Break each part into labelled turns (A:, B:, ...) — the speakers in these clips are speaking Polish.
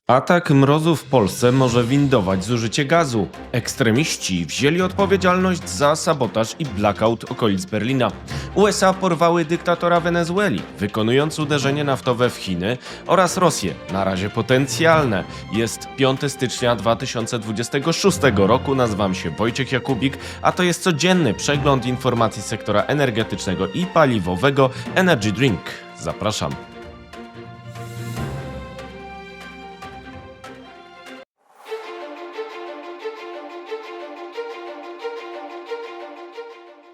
A: Atak mrozu w Polsce może windować zużycie gazu. Ekstremiści wzięli odpowiedzialność za sabotaż i blackout okolic Berlina. USA porwały dyktatora Wenezueli, wykonując uderzenie naftowe w Chiny oraz Rosję, na razie potencjalne. Jest 5 stycznia 2026 roku, nazywam się Wojciech Jakubik, a to jest codzienny przegląd informacji z sektora energetycznego i paliwowego Energy Drink. Zapraszam.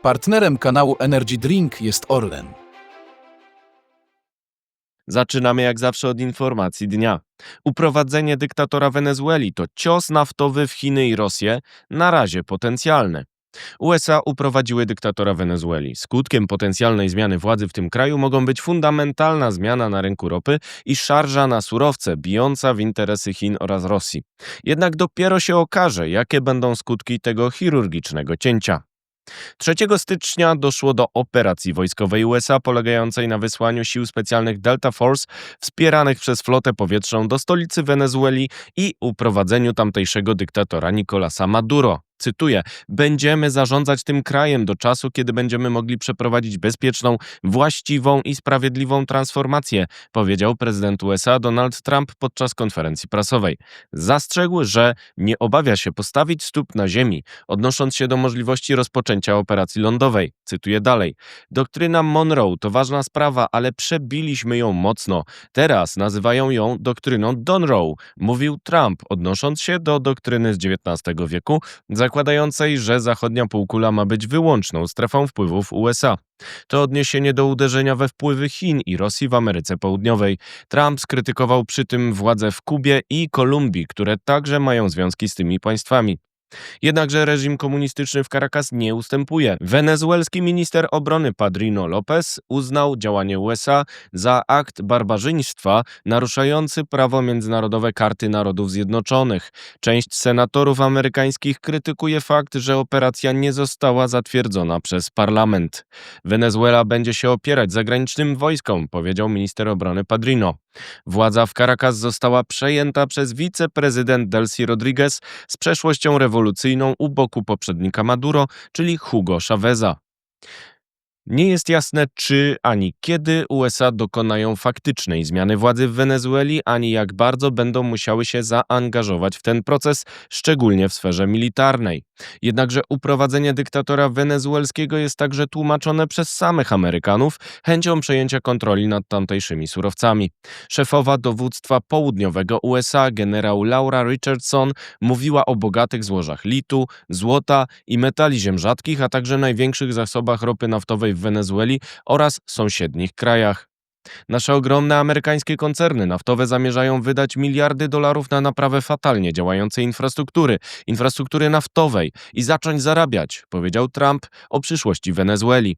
B: Partnerem kanału Energy Drink jest Orlen.
A: Zaczynamy jak zawsze od informacji dnia. Uprowadzenie dyktatora Wenezueli to cios naftowy w Chiny i Rosję, na razie potencjalny. USA uprowadziły dyktatora Wenezueli. Skutkiem potencjalnej zmiany władzy w tym kraju mogą być fundamentalna zmiana na rynku ropy i szarża na surowce bijąca w interesy Chin oraz Rosji. Jednak dopiero się okaże, jakie będą skutki tego chirurgicznego cięcia. 3 stycznia doszło do operacji wojskowej USA polegającej na wysłaniu sił specjalnych Delta Force wspieranych przez flotę powietrzną do stolicy Wenezueli i uprowadzeniu tamtejszego dyktatora Nicolasa Maduro. Cytuję: będziemy zarządzać tym krajem do czasu, kiedy będziemy mogli przeprowadzić bezpieczną, właściwą i sprawiedliwą transformację, powiedział prezydent USA Donald Trump podczas konferencji prasowej. Zastrzegł, że nie obawia się postawić stóp na ziemi, odnosząc się do możliwości rozpoczęcia operacji lądowej. Cytuję dalej: doktryna Monroe to ważna sprawa, ale przebiliśmy ją mocno. Teraz nazywają ją doktryną Donroe, mówił Trump, odnosząc się do doktryny z XIX wieku, zakładającej, że zachodnia półkula ma być wyłączną strefą wpływów USA. To odniesienie do uderzenia we wpływy Chin i Rosji w Ameryce Południowej. Trump skrytykował przy tym władze w Kubie i Kolumbii, które także mają związki z tymi państwami. Jednakże reżim komunistyczny w Caracas nie ustępuje. Wenezuelski minister obrony Padrino López uznał działanie USA za akt barbarzyństwa naruszający prawo międzynarodowe Karty Narodów Zjednoczonych. Część senatorów amerykańskich krytykuje fakt, że operacja nie została zatwierdzona przez parlament. Wenezuela będzie się opierać zagranicznym wojskom, powiedział minister obrony Padrino. Władza w Caracas została przejęta przez wiceprezydent Delcy Rodriguez z przeszłością rewolucyjną u boku poprzednika Maduro, czyli Hugo Cháveza. Nie jest jasne, czy ani kiedy USA dokonają faktycznej zmiany władzy w Wenezueli, ani jak bardzo będą musiały się zaangażować w ten proces, szczególnie w sferze militarnej. Jednakże uprowadzenie dyktatora wenezuelskiego jest także tłumaczone przez samych Amerykanów chęcią przejęcia kontroli nad tamtejszymi surowcami. Szefowa dowództwa południowego USA, generał Laura Richardson, mówiła o bogatych złożach litu, złota i metali ziem rzadkich, a także największych zasobach ropy naftowej w Wenezueli oraz sąsiednich krajach. Nasze ogromne amerykańskie koncerny naftowe zamierzają wydać miliardy dolarów na naprawę fatalnie działającej infrastruktury naftowej i zacząć zarabiać, powiedział Trump o przyszłości Wenezueli.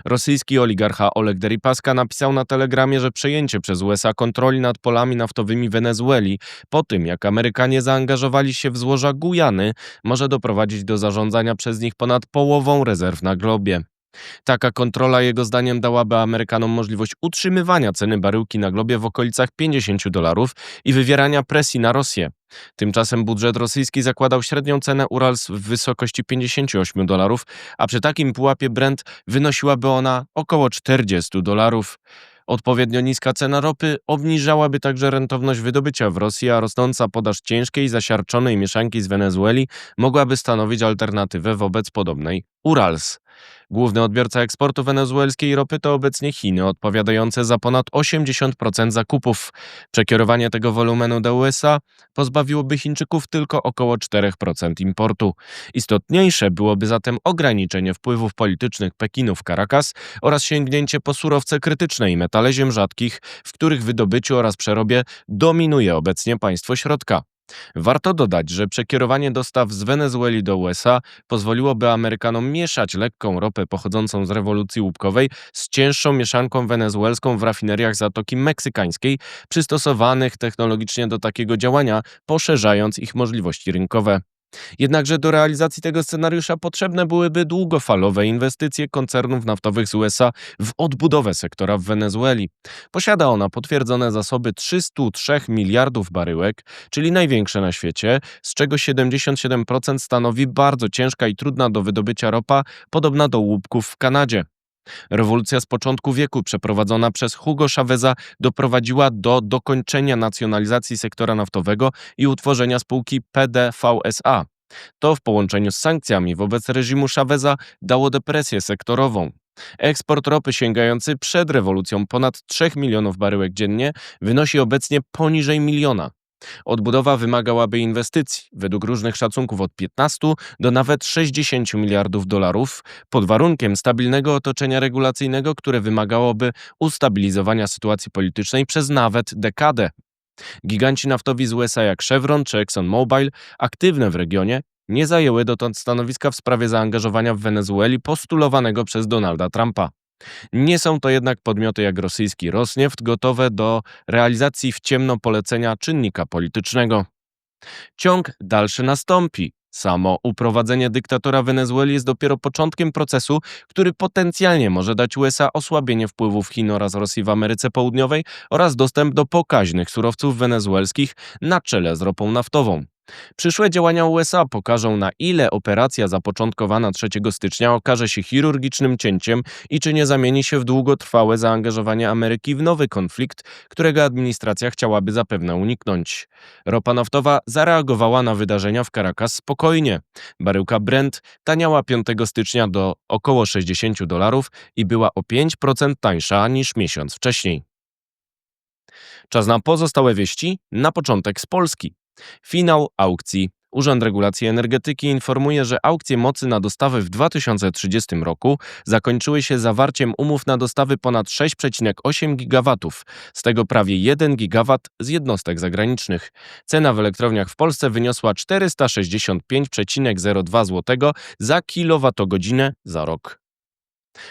A: Rosyjski oligarcha Oleg Deripaska napisał na Telegramie, że przejęcie przez USA kontroli nad polami naftowymi Wenezueli po tym, jak Amerykanie zaangażowali się w złoża Gujany, może doprowadzić do zarządzania przez nich ponad połową rezerw na globie. Taka kontrola jego zdaniem dałaby Amerykanom możliwość utrzymywania ceny baryłki na globie w okolicach $50 i wywierania presji na Rosję. Tymczasem budżet rosyjski zakładał średnią cenę Urals w wysokości $58, a przy takim pułapie Brent wynosiłaby ona około $40. Odpowiednio niska cena ropy obniżałaby także rentowność wydobycia w Rosji, a rosnąca podaż ciężkiej, zasiarczonej mieszanki z Wenezueli mogłaby stanowić alternatywę wobec podobnej Urals. Główny odbiorca eksportu wenezuelskiej ropy to obecnie Chiny, odpowiadające za ponad 80% zakupów. Przekierowanie tego wolumenu do USA pozbawiłoby Chińczyków tylko około 4% importu. Istotniejsze byłoby zatem ograniczenie wpływów politycznych Pekinu w Caracas oraz sięgnięcie po surowce krytyczne i metale ziem rzadkich, w których wydobyciu oraz przerobie dominuje obecnie państwo środka. Warto dodać, że przekierowanie dostaw z Wenezueli do USA pozwoliłoby Amerykanom mieszać lekką ropę pochodzącą z rewolucji łupkowej z cięższą mieszanką wenezuelską w rafineriach Zatoki Meksykańskiej, przystosowanych technologicznie do takiego działania, poszerzając ich możliwości rynkowe. Jednakże do realizacji tego scenariusza potrzebne byłyby długofalowe inwestycje koncernów naftowych z USA w odbudowę sektora w Wenezueli. Posiada ona potwierdzone zasoby 303 miliardów baryłek, czyli największe na świecie, z czego 77% stanowi bardzo ciężka i trudna do wydobycia ropa, podobna do łupków w Kanadzie. Rewolucja z początku wieku przeprowadzona przez Hugo Cháveza doprowadziła do dokończenia nacjonalizacji sektora naftowego i utworzenia spółki PDVSA. To w połączeniu z sankcjami wobec reżimu Cháveza dało depresję sektorową. Eksport ropy sięgający przed rewolucją ponad 3 milionów baryłek dziennie wynosi obecnie poniżej miliona. Odbudowa wymagałaby inwestycji, według różnych szacunków od 15 do nawet 60 miliardów dolarów, pod warunkiem stabilnego otoczenia regulacyjnego, które wymagałoby ustabilizowania sytuacji politycznej przez nawet dekadę. Giganci naftowi z USA jak Chevron czy ExxonMobil, aktywne w regionie, nie zajęły dotąd stanowiska w sprawie zaangażowania w Wenezueli postulowanego przez Donalda Trumpa. Nie są to jednak podmioty jak rosyjski Rosnieft gotowe do realizacji w ciemno polecenia czynnika politycznego. Ciąg dalszy nastąpi. Samo uprowadzenie dyktatora Wenezueli jest dopiero początkiem procesu, który potencjalnie może dać USA osłabienie wpływów Chin oraz Rosji w Ameryce Południowej oraz dostęp do pokaźnych surowców wenezuelskich na czele z ropą naftową. Przyszłe działania USA pokażą, na ile operacja zapoczątkowana 3 stycznia okaże się chirurgicznym cięciem i czy nie zamieni się w długotrwałe zaangażowanie Ameryki w nowy konflikt, którego administracja chciałaby zapewne uniknąć. Ropa naftowa zareagowała na wydarzenia w Caracas spokojnie. Baryłka Brent taniała 5 stycznia do około $60 i była o 5% tańsza niż miesiąc wcześniej. Czas na pozostałe wieści, na początek z Polski. Finał aukcji. Urząd Regulacji Energetyki informuje, że aukcje mocy na dostawy w 2030 roku zakończyły się zawarciem umów na dostawy ponad 6,8 GW, z tego prawie 1 GW z jednostek zagranicznych. Cena w elektrowniach w Polsce wyniosła 465,02 zł za kilowatogodzinę za rok.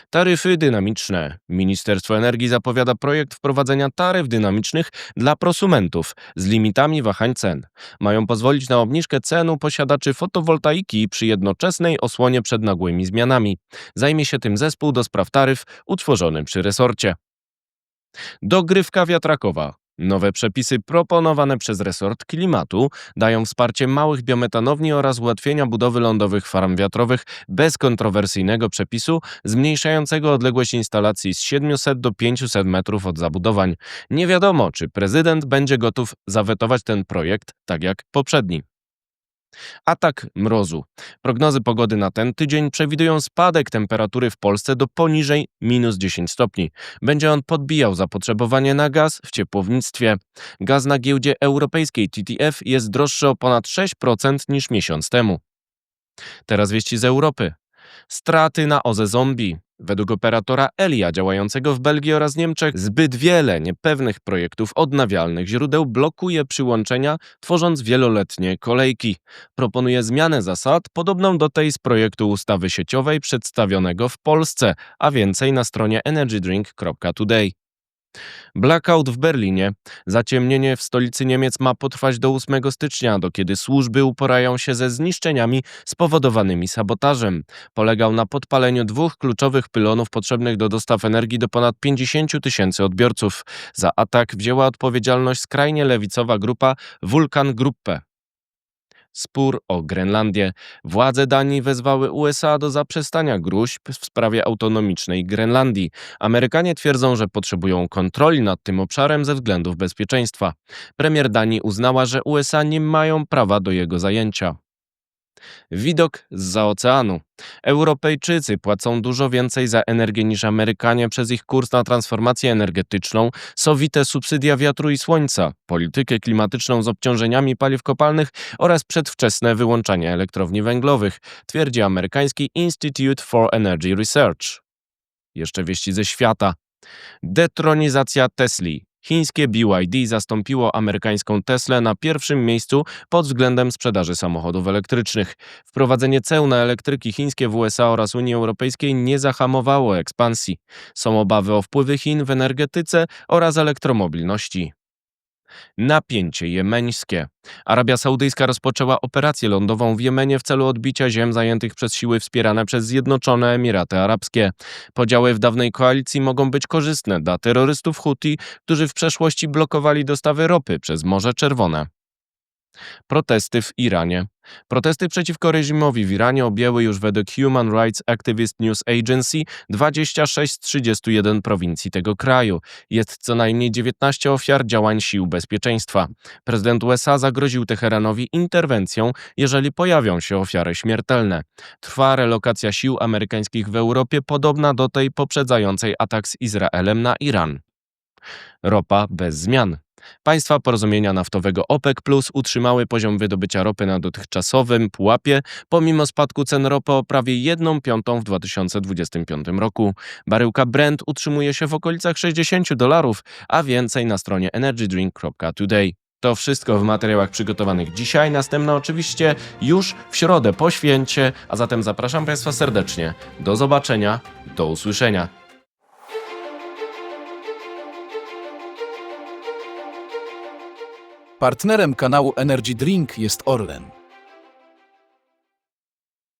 A: Taryfy dynamiczne. Ministerstwo Energii zapowiada projekt wprowadzenia taryf dynamicznych dla prosumentów z limitami wahań cen. Mają pozwolić na obniżkę cen u posiadaczy fotowoltaiki przy jednoczesnej osłonie przed nagłymi zmianami. Zajmie się tym zespół do spraw taryf utworzony przy resorcie. Dogrywka wiatrakowa. Nowe przepisy proponowane przez resort klimatu dają wsparcie małych biometanowni oraz ułatwienia budowy lądowych farm wiatrowych bez kontrowersyjnego przepisu zmniejszającego odległość instalacji z 700 do 500 metrów od zabudowań. Nie wiadomo, czy prezydent będzie gotów zawetować ten projekt, tak jak poprzedni. Atak mrozu. Prognozy pogody na ten tydzień przewidują spadek temperatury w Polsce do poniżej -10 stopni. Będzie on podbijał zapotrzebowanie na gaz w ciepłownictwie. Gaz na giełdzie europejskiej TTF jest droższy o ponad 6% niż miesiąc temu. Teraz wieści z Europy. Straty na OZE Zombie. Według operatora Elia działającego w Belgii oraz Niemczech zbyt wiele niepewnych projektów odnawialnych źródeł blokuje przyłączenia, tworząc wieloletnie kolejki. Proponuje zmianę zasad podobną do tej z projektu ustawy sieciowej przedstawionego w Polsce, a więcej na stronie energydrink.today. Blackout w Berlinie. Zaciemnienie w stolicy Niemiec ma potrwać do 8 stycznia, do kiedy służby uporają się ze zniszczeniami spowodowanymi sabotażem. Polegał na podpaleniu 2 kluczowych pylonów potrzebnych do dostaw energii do ponad 50 000 odbiorców. Za atak wzięła odpowiedzialność skrajnie lewicowa grupa Vulkan Gruppe. Spór o Grenlandię. Władze Danii wezwały USA do zaprzestania gróźb w sprawie autonomicznej Grenlandii. Amerykanie twierdzą, że potrzebują kontroli nad tym obszarem ze względów bezpieczeństwa. Premier Danii uznała, że USA nie mają prawa do jego zajęcia. Widok zza oceanu. Europejczycy płacą dużo więcej za energię niż Amerykanie przez ich kurs na transformację energetyczną, sowite subsydia wiatru i słońca, politykę klimatyczną z obciążeniami paliw kopalnych oraz przedwczesne wyłączanie elektrowni węglowych, twierdzi amerykański Institute for Energy Research. Jeszcze wieści ze świata. Detronizacja Tesli. Chińskie BYD zastąpiło amerykańską Teslę na pierwszym miejscu pod względem sprzedaży samochodów elektrycznych. Wprowadzenie ceł na elektryki chińskie w USA oraz Unii Europejskiej nie zahamowało ekspansji. Są obawy o wpływy Chin w energetyce oraz elektromobilności. Napięcie jemeńskie. Arabia Saudyjska rozpoczęła operację lądową w Jemenie w celu odbicia ziem zajętych przez siły wspierane przez Zjednoczone Emiraty Arabskie. Podziały w dawnej koalicji mogą być korzystne dla terrorystów Huti, którzy w przeszłości blokowali dostawy ropy przez Morze Czerwone. Protesty w Iranie. Protesty przeciwko reżimowi w Iranie objęły już według Human Rights Activist News Agency 26 z 31 prowincji tego kraju. Jest co najmniej 19 ofiar działań sił bezpieczeństwa. Prezydent USA zagroził Teheranowi interwencją, jeżeli pojawią się ofiary śmiertelne. Trwa relokacja sił amerykańskich w Europie, podobna do tej poprzedzającej atak z Izraelem na Iran. Ropa bez zmian. Państwa porozumienia naftowego OPEC Plus utrzymały poziom wydobycia ropy na dotychczasowym pułapie, pomimo spadku cen ropy o prawie 1/5 w 2025 roku. Baryłka Brent utrzymuje się w okolicach $60, a więcej na stronie energydrink.today. To wszystko w materiałach przygotowanych dzisiaj. Następne oczywiście już w środę po święcie, a zatem zapraszam Państwa serdecznie. Do zobaczenia, do usłyszenia.
B: Partnerem kanału Energy Drink jest Orlen.